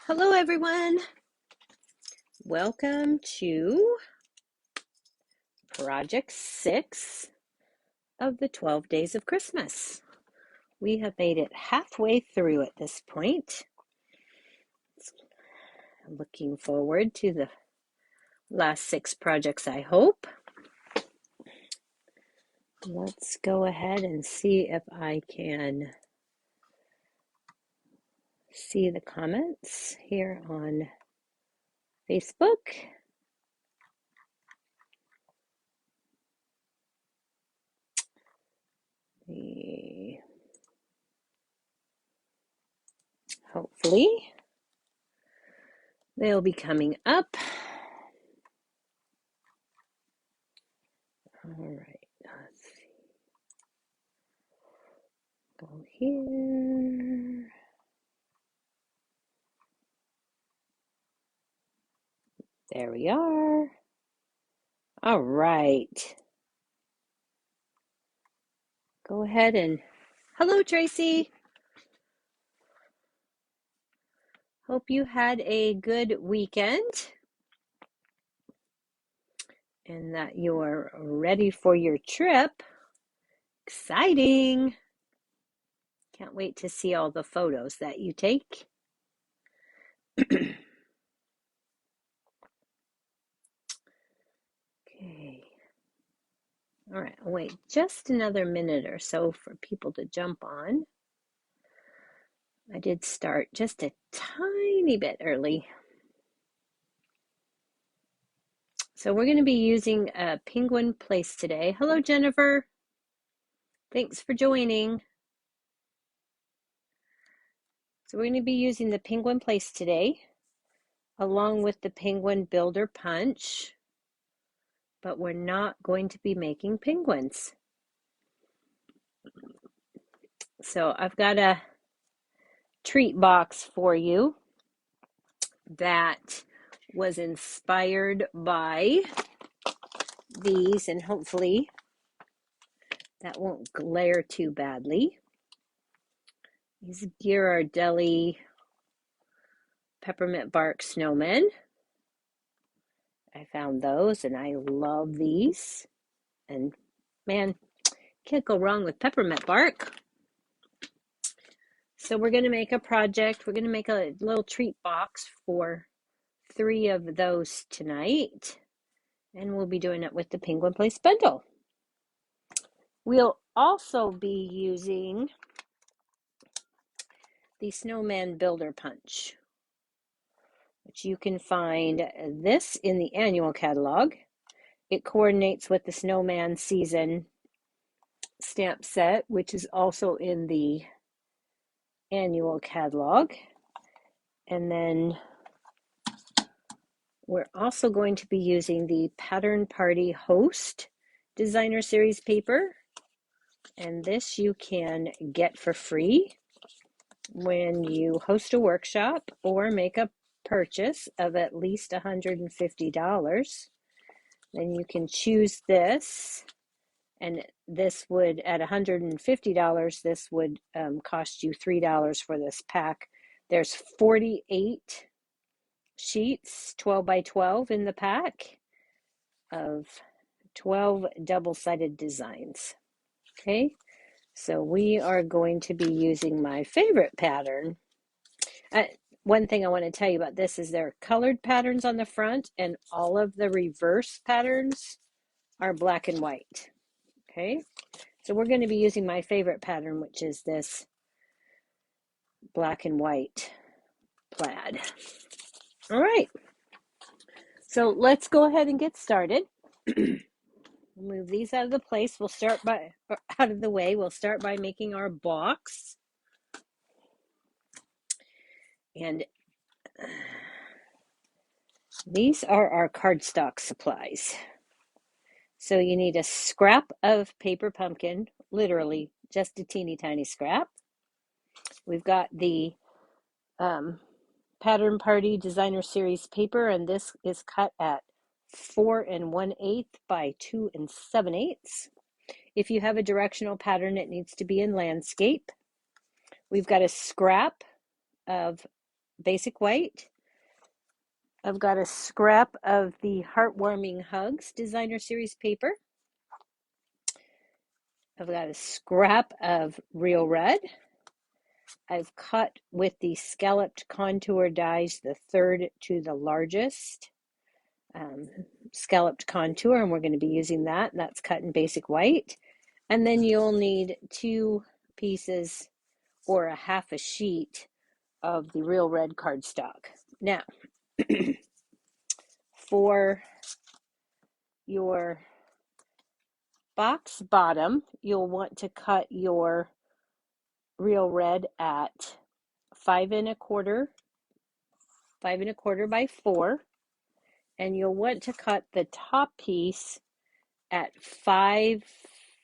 Hello, everyone. Welcome to Project 6 of the 12 Days of Christmas. We have made it halfway through at this point. Looking forward to the last 6 projects, I hope. Let's go ahead and see if I can see the comments here on Facebook. Hopefully they'll be coming up. All right, let's see. Go here. There we are. All right. Go ahead and hello, Tracy. Hope you had a good weekend and that you're ready for your trip. Exciting. Can't wait to see all the photos that you take. Okay. All right, I'll wait just another minute or so for people to jump on. I did start just a tiny bit early. So we're going to be using a penguin place today. Hello, Jennifer. Thanks for joining. So we're going to be using the penguin place today, along with the penguin builder punch, but we're not going to be making penguins. So I've got a treat box for you that was inspired by these, and hopefully that won't glare too badly. These Ghirardelli peppermint bark snowmen. I found those and I love these. And man, can't go wrong with peppermint bark. So we're going to make a project. We're going to make a little treat box for 3 of those tonight. And we'll be doing it with the Penguin Place bundle. We'll also be using the Snowman Builder Punch, which you can find this in the annual catalog. It coordinates with the Snowman season stamp set, which is also in the annual catalog. And then we're also going to be using the Pattern Party Host Designer Series paper. And this you can get for free when you host a workshop or make a purchase of at least $150. Then you can choose this, and this would, at $150, this would cost you $3 for this pack. There's 48 sheets, 12 by 12 in the pack of 12 double-sided designs. Okay, so we are going to be using my favorite pattern. One thing I want to tell you about this is there are colored patterns on the front, and all of the reverse patterns are black and white. Okay, so we're going to be using my favorite pattern, which is this black and white plaid. All right, so let's go ahead and get started. Move these out of the place. We'll start by out of the way. We'll start by making our box. And these are our cardstock supplies. So you need a scrap of paper pumpkin, literally just a teeny tiny scrap. We've got the Pattern Party Designer Series paper, and this is cut at 4 1/8 by 2 7/8. If you have a directional pattern, it needs to be in landscape. We've got a scrap of basic white. I've got a scrap of the Heartwarming Hugs Designer Series paper. I've got a scrap of Real Red. I've cut with the scalloped contour dies, the third to the largest scalloped contour, and we're going to be using that. That's cut in basic white. And then you'll need 2 pieces or a half a sheet of the Real Red cardstock. Now, for your box bottom, you'll want to cut your Real Red at 5 1/4 by 4, and you'll want to cut the top piece at 5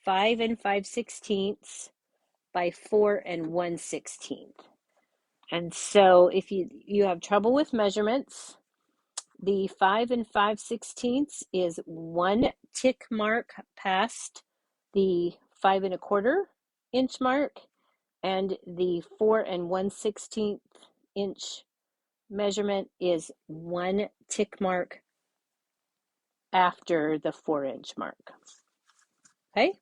5 5/16 by 4 1/16. And so if you have trouble with measurements, the 5 5/16 is 1 tick mark past the 5 1/4 inch mark, and the 4 1/16 inch measurement is 1 tick mark after the 4-inch mark. Okay,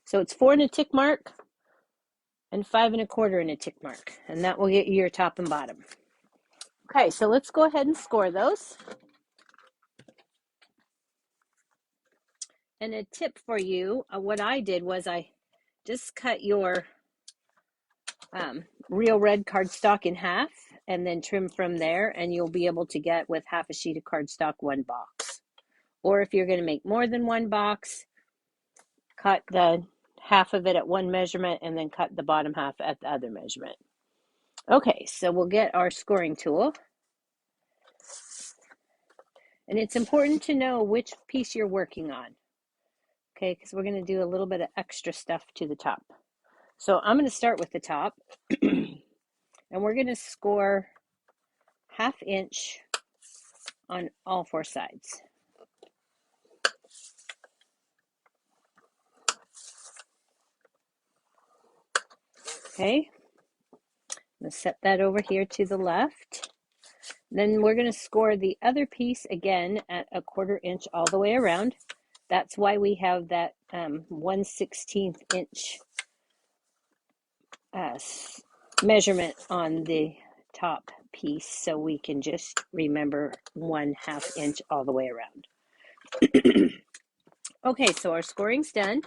so it's 4 and a tick mark and 5 1/4 and a tick mark, and that will get you your top and bottom. Okay, so let's go ahead and score those. And a tip for you, what I did was I just cut your Real Red cardstock in half and then trim from there, and you'll be able to get with half a sheet of cardstock 1 box. Or if you're going to make more than 1 box, cut the half of it at one measurement and then cut the bottom half at the other measurement. Okay, so we'll get our scoring tool. And it's important to know which piece you're working on. Okay, because we're going to do a little bit of extra stuff to the top. So I'm going to start with the top. And we're going to score 1/2 inch on all 4 sides. Okay, I'm going to set that over here to the left. Then we're going to score the other piece again at 1/4 inch all the way around. That's why we have that 1/16 inch measurement on the top piece, so we can just remember 1/2 inch all the way around. Okay, so our scoring's done.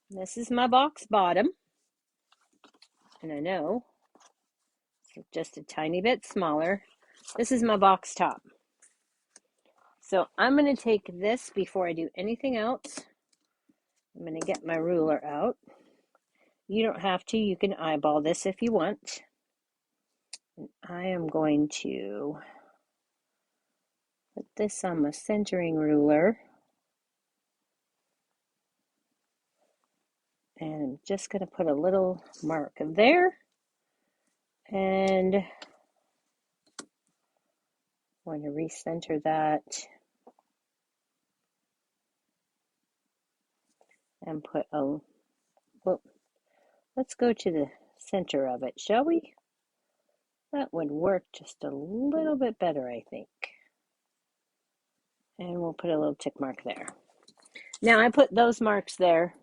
This is my box bottom, and I know it's just a tiny bit smaller. This is my box top. So I'm going to take this before I do anything else. I'm going to get my ruler out. You don't have to. You can eyeball this if you want. And I am going to put this on my centering ruler. And I'm just going to put a little mark there. And I'm going to recenter that. And put a, well, let's go to the center of it, shall we? That would work just a little bit better, I think. And we'll put a little tick mark there. Now I put those marks there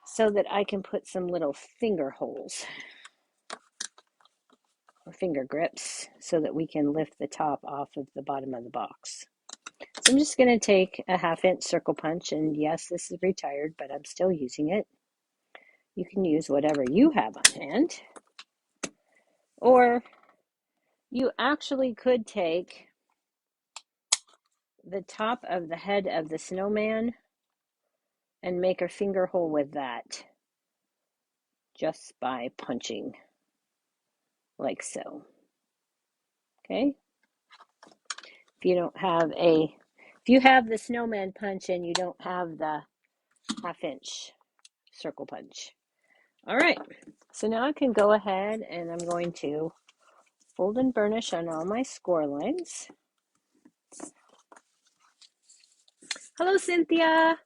so that I can put some little finger holes or finger grips so that we can lift the top off of the bottom of the box. So I'm just going to take a 1/2 inch circle punch, and yes, this is retired, but I'm still using it. You can use whatever you have on hand. Or you actually could take the top of the head of the snowman and make a finger hole with that just by punching like so. Okay? If you have the snowman punch and you don't have the 1/2 inch circle punch. All right, so now I can go ahead and I'm going to fold and burnish on all my score lines. Hello, Cynthia.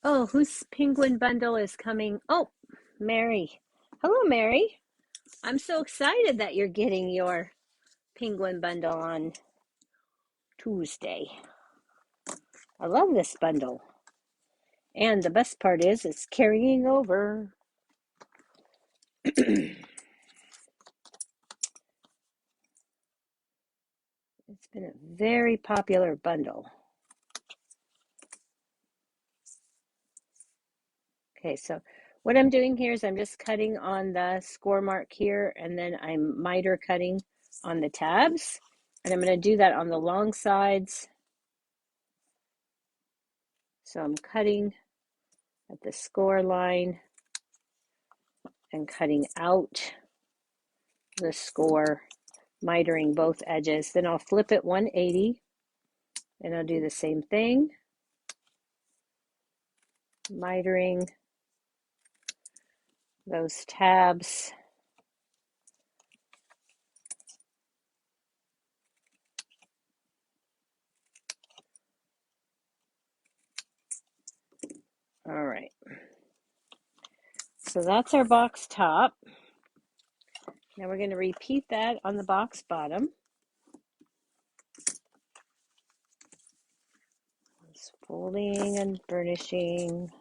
Oh, whose penguin bundle is coming? Oh, Mary. Hello, Mary. I'm so excited that you're getting your penguin bundle on Tuesday. I love this bundle. And the best part is it's carrying over. It's been a very popular bundle. Okay, so what I'm doing here is I'm just cutting on the score mark here, and then I'm miter cutting on the tabs. And I'm going to do that on the long sides. So I'm cutting at the score line and cutting out the score, mitering both edges. Then I'll flip it 180 and I'll do the same thing, mitering those tabs. All right. So that's our box top. Now we're going to repeat that on the box bottom. Just folding and burnishing.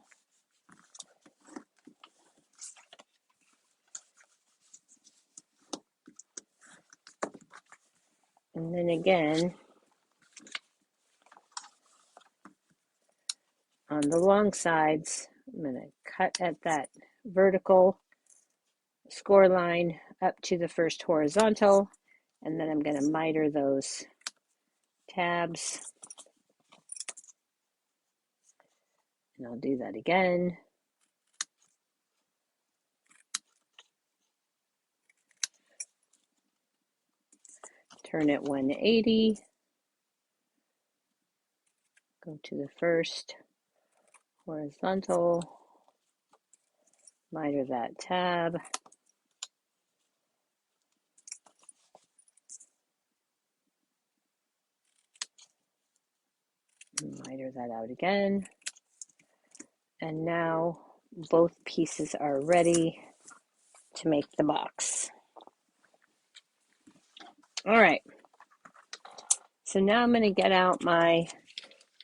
And then again, on the long sides, I'm going to cut at that vertical score line up to the first horizontal, and then I'm going to miter those tabs. And I'll do that again. Turn it 180. Go to the first horizontal, miter that tab. Miter that out again. And now both pieces are ready to make the box. All right. So now I'm going to get out my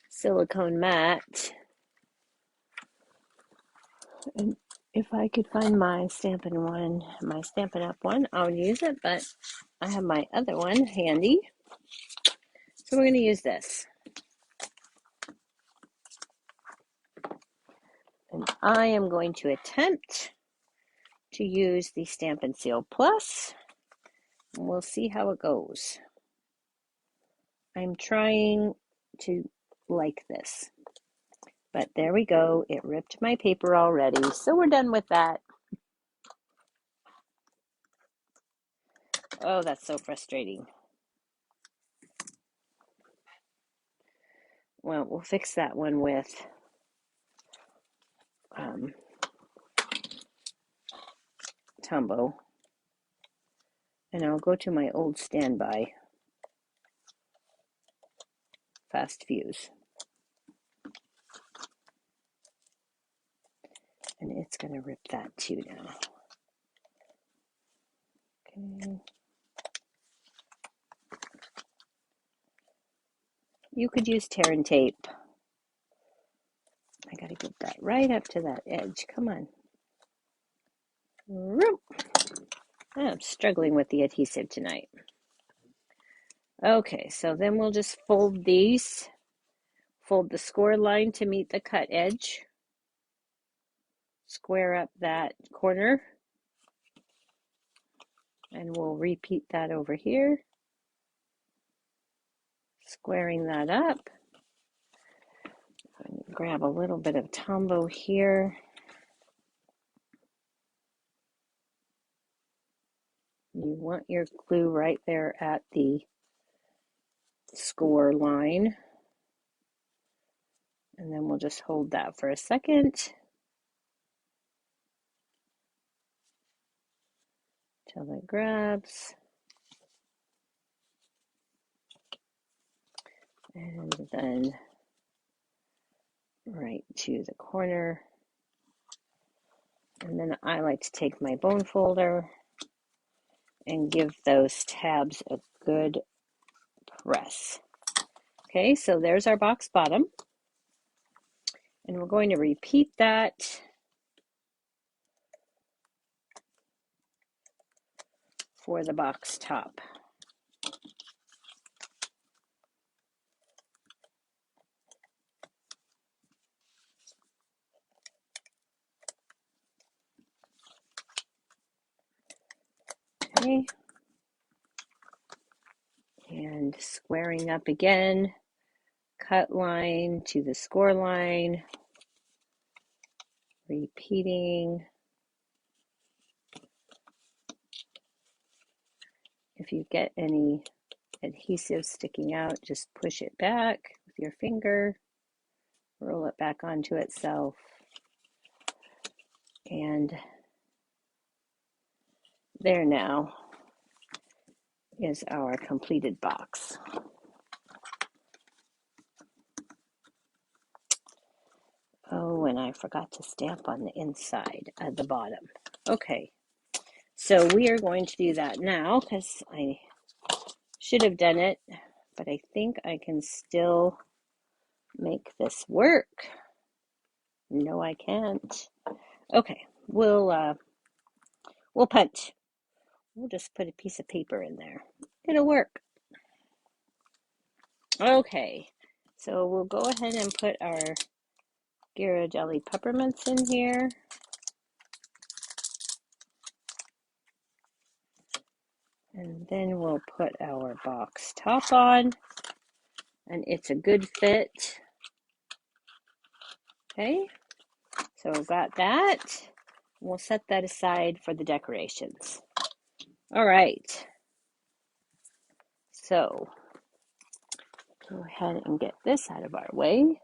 silicone mat. And if I could find my Stampin' one, my Stampin' Up! One, I'll use it, but I have my other one handy. So we're going to use this. And I am going to attempt to use the Stampin' Seal Plus, and we'll see how it goes. I'm trying to like this, but there we go. It ripped my paper already, so we're done with that. Oh, that's so frustrating. Well, we'll fix that one with Tombow. And I'll go to my old standby, Fast Fuse. And it's going to rip that too now. Okay. You could use tear and tape. I got to get that right up to that edge. Come on. I'm struggling with the adhesive tonight. Okay, so then we'll just fold these. Fold the score line to meet the cut edge. Square up that corner. And we'll repeat that over here. Squaring that up. Grab a little bit of Tombow here. You want your glue right there at the score line. And then we'll just hold that for a second till it grabs. And then right to the corner. And then I like to take my bone folder and give those tabs a good press. Okay, so there's our box bottom. And we're going to repeat that for the box top. Okay. And squaring up again, cut line to the score line, repeating. If you get any adhesive sticking out, just push it back with your finger, roll it back onto itself, and there now is our completed box. Oh, and I forgot to stamp on the inside at the bottom. Okay, so we are going to do that now because I should have done it, but I think I can still make this work. No, I can't. Okay, we'll punch. We'll just put a piece of paper in there. It'll work. Okay, so we'll go ahead and put our Ghirardelli peppermints in here. And then we'll put our box top on. And it's a good fit. Okay, so we've got that. We'll set that aside for the decorations. All right. So go ahead and get this out of our way.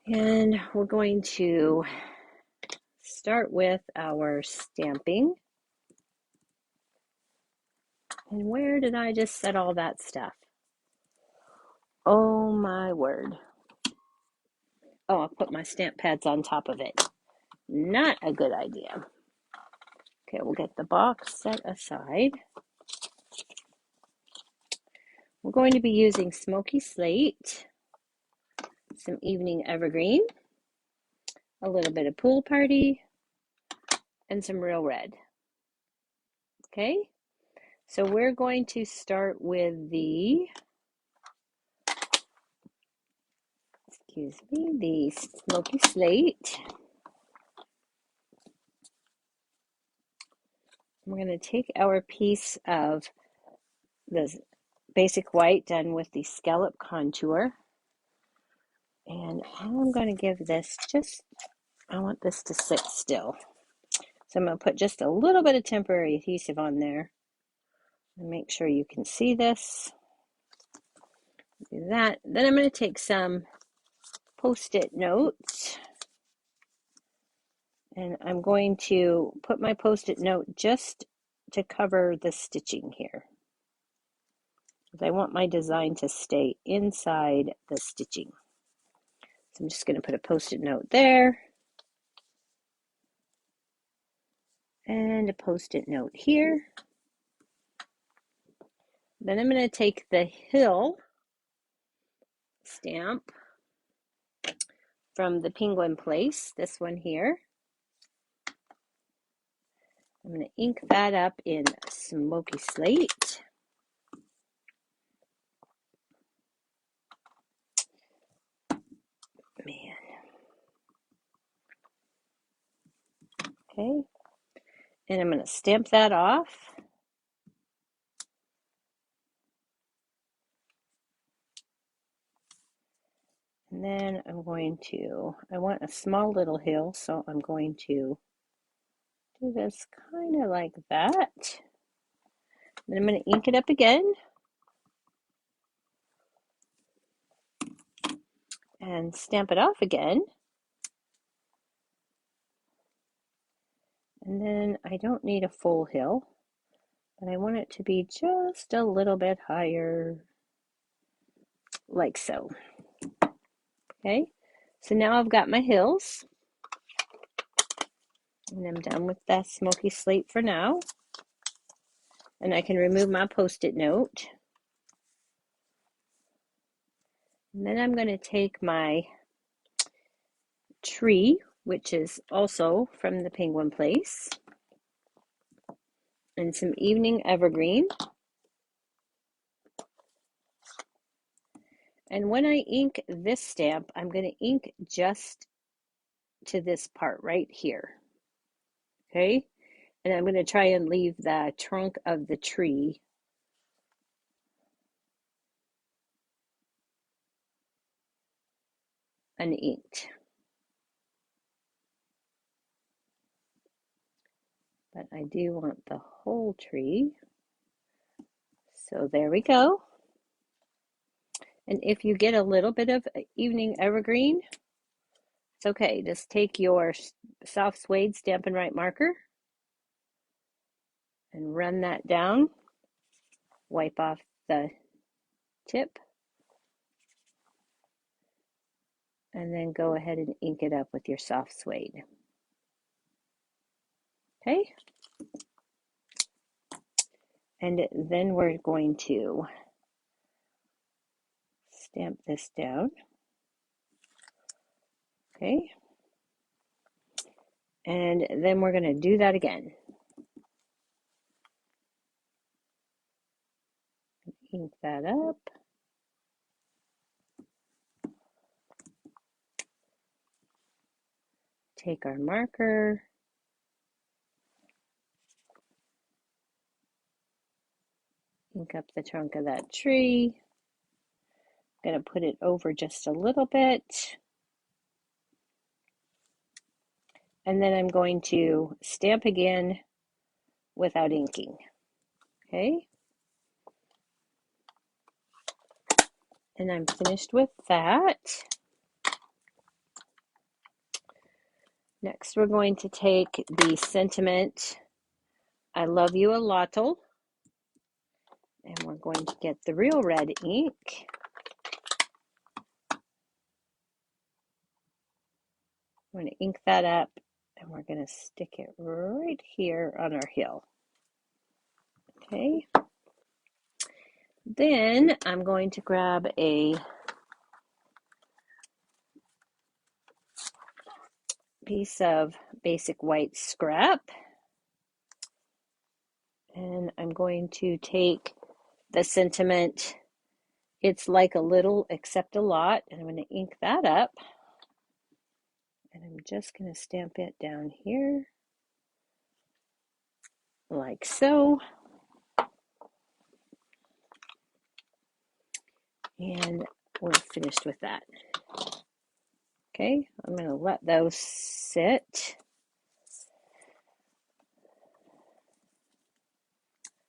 And we're going to start with our stamping. And where did I just set all that stuff? Oh my word. Oh, I'll put my stamp pads on top of it. Not a good idea. Okay, we'll get the box set aside. We're going to be using Smoky Slate, some Evening Evergreen, a little bit of Pool Party, and some Real Red. Okay, so we're going to start with the, the Smoky Slate. We're going to take our piece of the basic white done with the scallop contour. And I'm going to give this I want this to sit still. So I'm going to put just a little bit of temporary adhesive on there. And make sure you can see this. Do that. Then I'm going to take some Post-it notes. And I'm going to put my Post-it note just to cover the stitching here. Because I want my design to stay inside the stitching. So I'm just going to put a Post-it note there. And a Post-it note here. Then I'm going to take the Hill stamp from the Penguin Place, this one here. I'm going to ink that up in Smoky Slate. Man. Okay. And I'm going to stamp that off. And then I'm going to, I want a small little hill, so I'm going to do this kind of like that. Then I'm going to ink it up again. And stamp it off again. And then I don't need a full hill, but I want it to be just a little bit higher, like so. Okay, so now I've got my hills, and I'm done with that smoky slate for now. And I can remove my Post-it note. And then I'm going to take my tree, which is also from the Penguin Place, and some evening evergreen. And when I ink this stamp, I'm going to ink just to this part right here. Okay, and I'm going to try and leave the trunk of the tree uninked. But I do want the whole tree. So there we go. And if you get a little bit of evening evergreen, it's okay. Just take your soft suede Stampin' Right marker and run that down. Wipe off the tip. And then go ahead and ink it up with your soft suede. Okay? And then we're going to stamp this down. Okay? And then we're going to do that again. Ink that up. Take our marker. Ink up the trunk of that tree. Going to put it over just a little bit. And then I'm going to stamp again without inking. Okay? And I'm finished with that. Next, we're going to take the sentiment, I love you a lotto. And we're going to get the real red ink. We're going to ink that up, and we're going to stick it right here on our hill. Okay. Then I'm going to grab a piece of basic white scrap, and I'm going to take the sentiment, it's like a little except a lot, and I'm going to ink that up, and I'm just going to stamp it down here like so. And we're finished with that. Okay, I'm going to let those sit.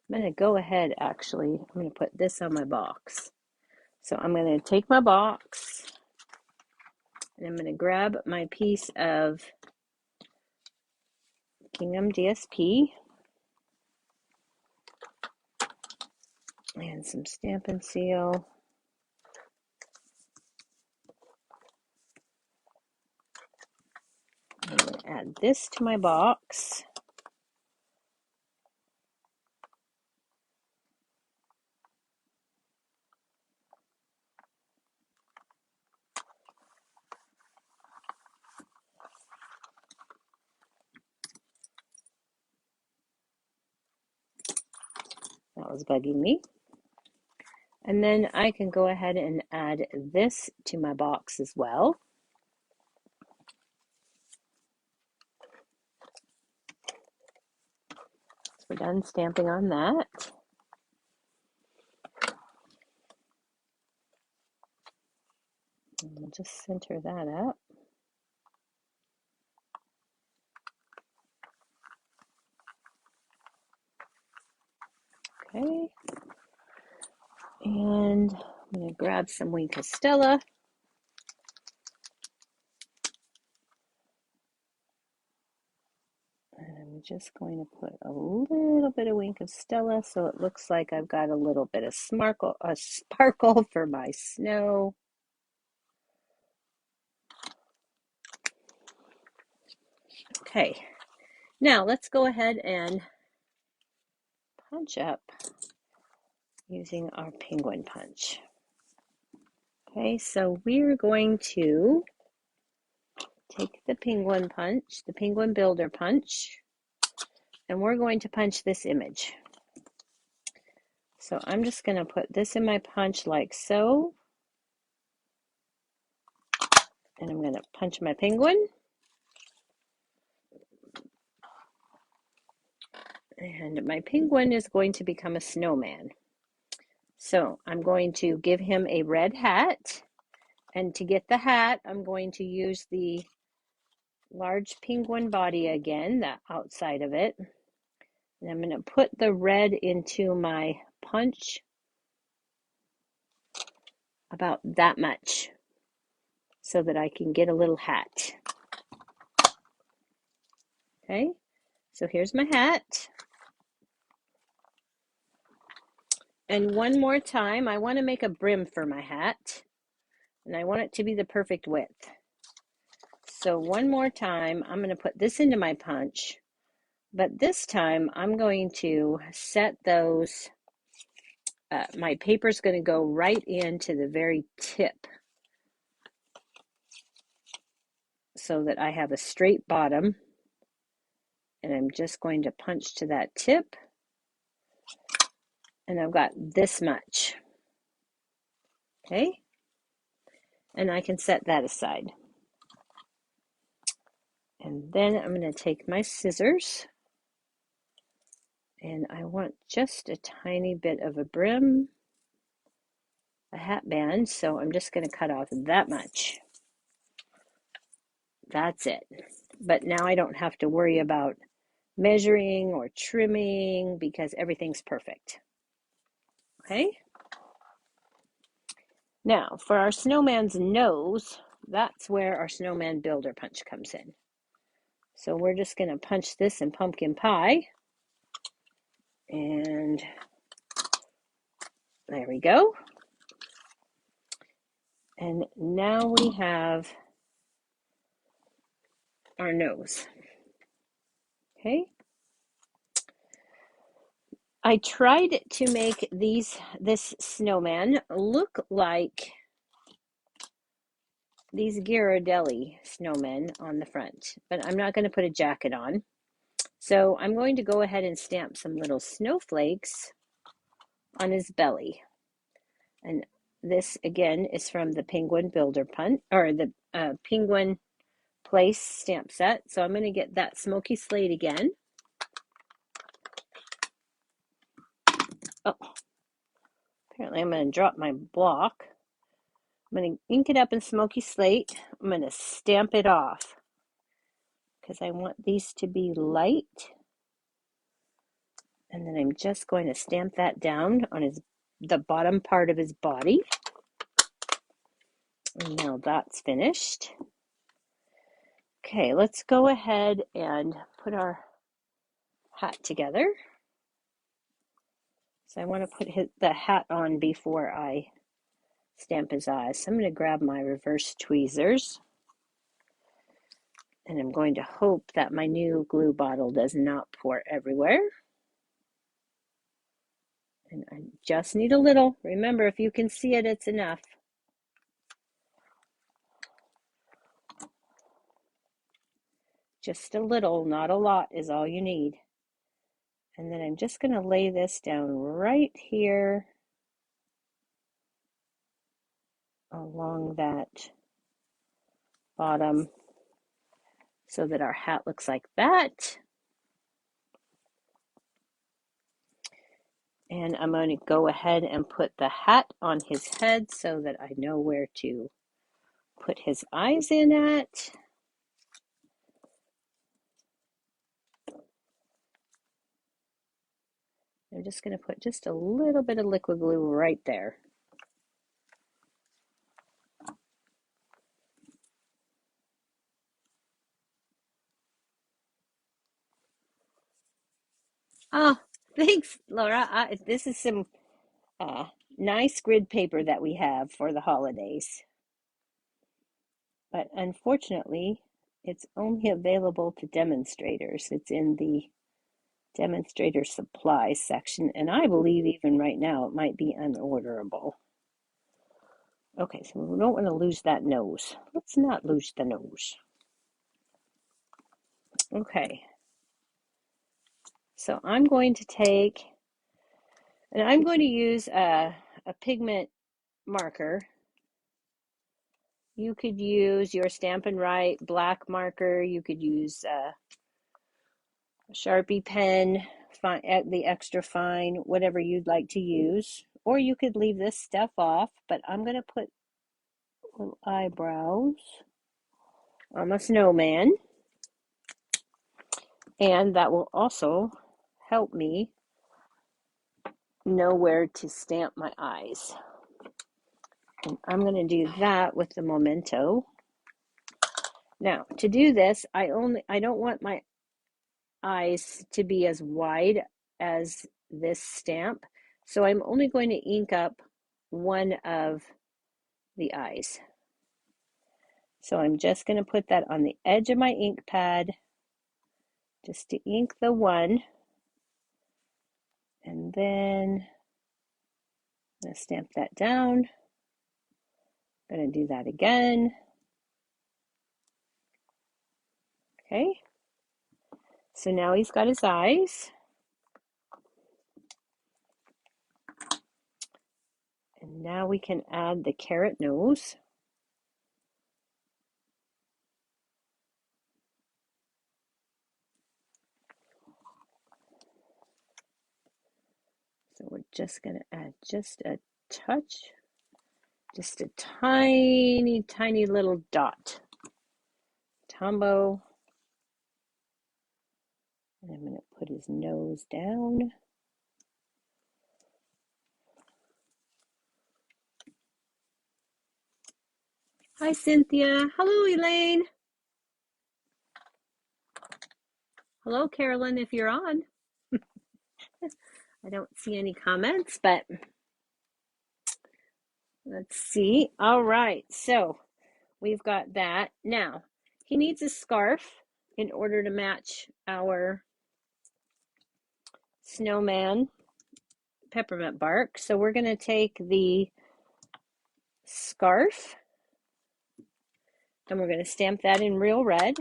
I'm going to go ahead, actually, I'm going to put this on my box. So I'm going to take my box, and I'm going to grab my piece of Gingham DSP and some Stampin' Seal. I'm going to add this to my box. That was bugging me. And then I can go ahead and add this to my box as well. So we're done stamping on that. And we'll just center that up. Okay. And I'm going to grab some Wink Castella. And I'm just going to put a little bit of Wink of Stella so it looks like I've got a little bit of sparkle for my snow. Okay, now let's go ahead and punch up using our penguin punch. Okay, so we're going to take the penguin punch, the penguin builder punch, and we're going to punch this image. So I'm just going to put this in my punch like so, and I'm going to punch my penguin. And my penguin is going to become a snowman. So I'm going to give him a red hat. And to get the hat, I'm going to use the large penguin body again, the outside of it. And I'm going to put the red into my punch about that much so that I can get a little hat. Okay, so here's my hat. And one more time, I want to make a brim for my hat. And I want it to be the perfect width. So one more time, I'm going to put this into my punch. But this time, I'm going to set those, my paper's going to go right into the very tip so that I have a straight bottom. And I'm just going to punch to that tip. And I've got this much. Okay? And I can set that aside. And then I'm going to take my scissors. And I want just a tiny bit of a brim, a hat band. So I'm just going to cut off that much. That's it. But now I don't have to worry about measuring or trimming because everything's perfect. Okay? Now, for our snowman's nose, that's where our snowman builder punch comes in. So we're just going to punch this in pumpkin pie. And there we go. And now we have our nose. Okay? I tried to make this snowman look like these Ghirardelli snowmen on the front, but I'm not going to put a jacket on. So I'm going to go ahead and stamp some little snowflakes on his belly. And this again is from the Penguin Builder Punch, or the Penguin Place stamp set. So I'm going to get that smoky slate again. Oh, apparently I'm going to drop my block. I'm going to ink it up in smoky slate. I'm going to stamp it off because I want these to be light. And then I'm just going to stamp that down on the bottom part of his body. And now that's finished. Okay, let's go ahead and put our hat together. So I want to put the hat on before I stamp his eyes. So I'm going to grab my reverse tweezers. And I'm going to hope that my new glue bottle does not pour everywhere. And I just need a little. Remember, if you can see it, it's enough. Just a little, not a lot, is all you need. And then I'm just going to lay this down right here along that bottom so that our hat looks like that. And I'm going to go ahead and put the hat on his head so that I know where to put his eyes in at. I'm just going to put just a little bit of liquid glue right there. Oh, thanks, Laura. This is some nice grid paper that we have for the holidays. But unfortunately, it's only available to demonstrators. It's in the demonstrator supplies section, and I believe even right now it might be unorderable. Okay, so we don't want to lose that nose. Let's not lose the nose. Okay, so I'm going to take, and I'm going to use a pigment marker. You could use your Stampin' Right black marker. You could use a Sharpie pen, the extra fine, whatever you'd like to use. Or you could leave this stuff off, but I'm going to put little eyebrows on my snowman. And that will also help me know where to stamp my eyes. And I'm going to do that with the Memento. Now, to do this, I don't want my eyes to be as wide as this stamp. So I'm only going to ink up one of the eyes. So I'm just going to put that on the edge of my ink pad just to ink the one. And then I'm going to stamp that down. I'm going to do that again. Okay. So now he's got his eyes. And now we can add the carrot nose. So we're just going to add just a touch, just a tiny, tiny little dot. Tombow. And I'm going to put his nose down. Hi, Cynthia. Hello, Elaine. Hello, Carolyn, if you're on. I don't see any comments, but let's see. All right, so we've got that. Now, he needs a scarf in order to match our snowman peppermint bark. So we're going to take the scarf and we're going to stamp that in real red.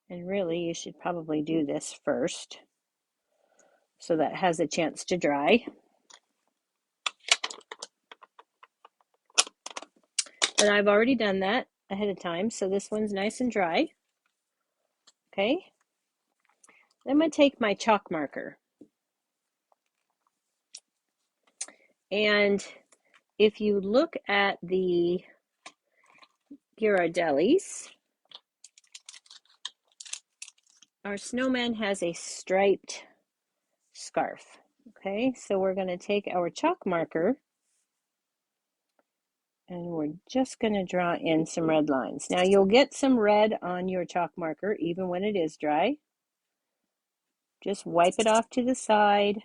And really, you should probably do this first so that has a chance to dry. But I've already done that ahead of time, so this one's nice and dry. Okay. Then I'm going to take my chalk marker. And if you look at the Ghirardellis, our snowman has a striped scarf. Okay, so we're going to take our chalk marker and we're just going to draw in some red lines. Now you'll get some red on your chalk marker even when it is dry. Just wipe it off to the side.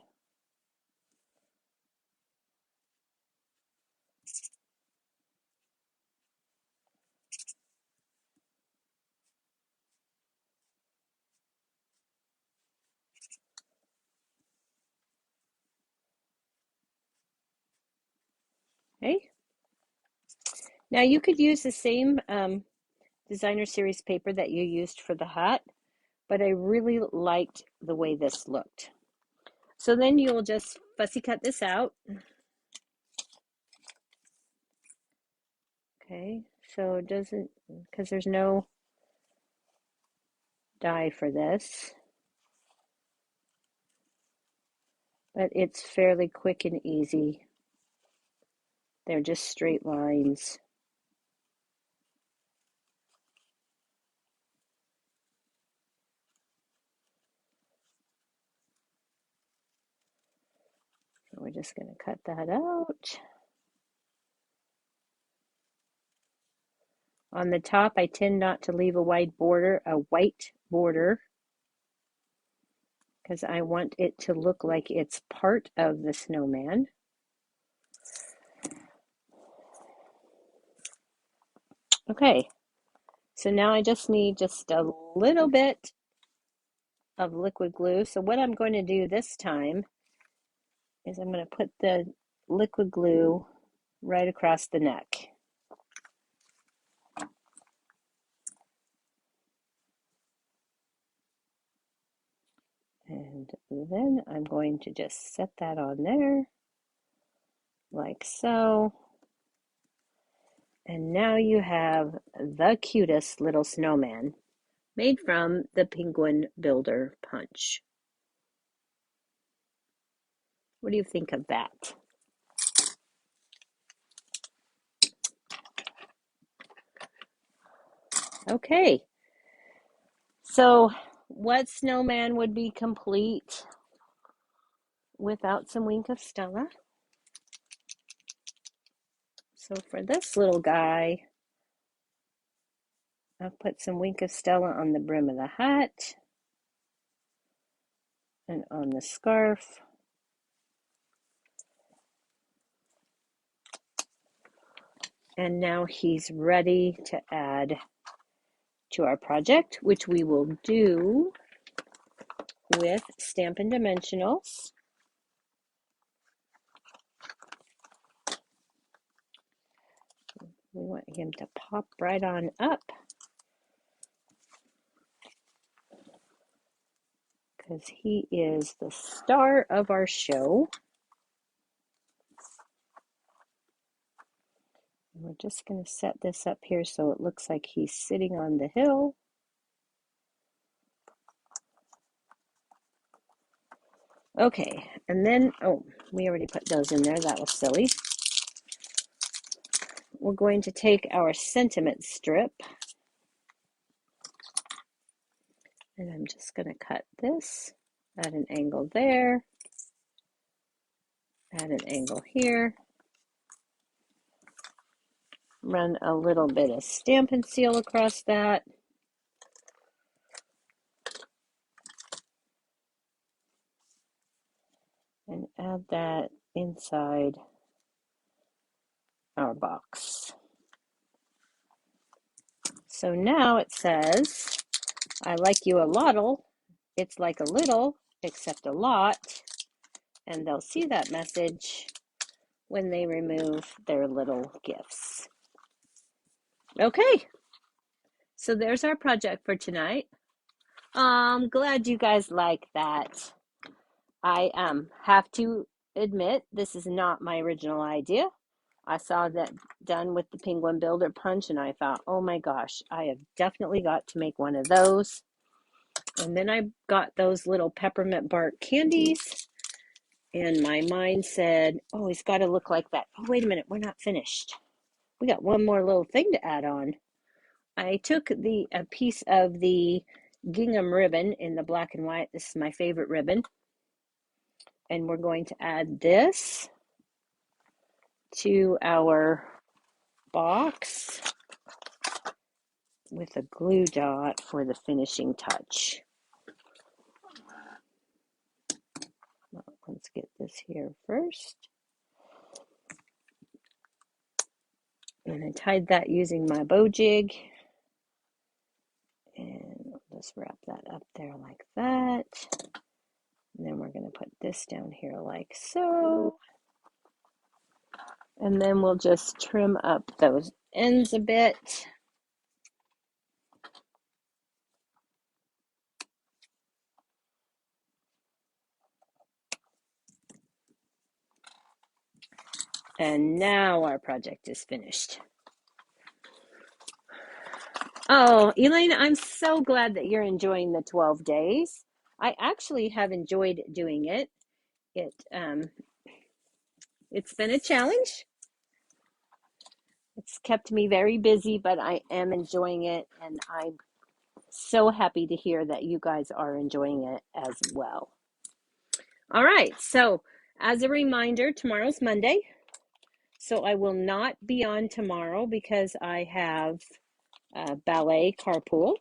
Okay. Now you could use the same designer series paper that you used for the hat, but I really liked the way this looked. So then you'll just fussy cut this out. Okay, so it doesn't, because there's no die for this, but it's fairly quick and easy. They're just straight lines. So we're just going to cut that out. On the top, I tend not to leave a white border, because I want it to look like it's part of the snowman. Okay, so now I just need just a little bit of liquid glue. So what I'm going to do this time is I'm going to put the liquid glue right across the neck. And then I'm going to just set that on there, like so. And now you have the cutest little snowman made from the Penguin Builder Punch. What do you think of that? Okay, so what snowman would be complete without some Wink of Stella? So for this little guy, I've put some Wink of Stella on the brim of the hat and on the scarf. And now he's ready to add to our project, which we will do with Stampin' Dimensionals. We want him to pop right on up because he is the star of our show. And we're just going to set this up here so it looks like he's sitting on the hill. Okay, and then, oh, we already put those in there. That was silly. We're going to take our sentiment strip, and I'm just going to cut this at an angle there, at an angle here, run a little bit of Stampin' Seal across that, and add that inside our box. So now it says, I like you a lot'll. It's like a little, except a lot. And they'll see that message when they remove their little gifts. Okay, so there's our project for tonight. I'm glad you guys like that. I have to admit, this is not my original idea. I saw that done with the Penguin Builder Punch, and I thought, oh my gosh, I have definitely got to make one of those. And then I got those little peppermint bark candies, and my mind said, oh, it's got to look like that. Oh, wait a minute, we're not finished. We got one more little thing to add on. I took a piece of the gingham ribbon in the black and white. This is my favorite ribbon. And we're going to add this to our box with a glue dot for the finishing touch. Let's get this here first. And I tied that using my bow jig. And I'll just wrap that up there like that. And then we're going to put this down here like so. And then we'll just trim up those ends a bit. And now our project is finished. Oh, Elaine, I'm so glad that you're enjoying the 12 days. I actually have enjoyed doing it. It's been a challenge. It's kept me very busy, but I am enjoying it, and I'm so happy to hear that you guys are enjoying it as well. All right, so as a reminder, tomorrow's Monday, so I will not be on tomorrow because I have ballet carpool,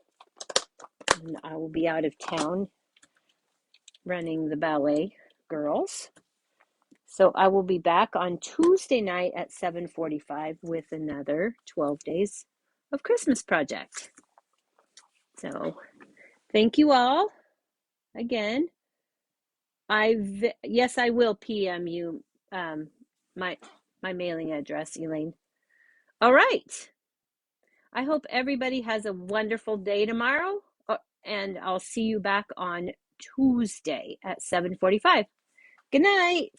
and I will be out of town running the ballet girls. So I will be back on Tuesday night at 7:45 with another 12 days of Christmas project. So thank you all again. Yes, I will PM you my mailing address, Elaine. All right. I hope everybody has a wonderful day tomorrow, and I'll see you back on Tuesday at 7:45. Good night.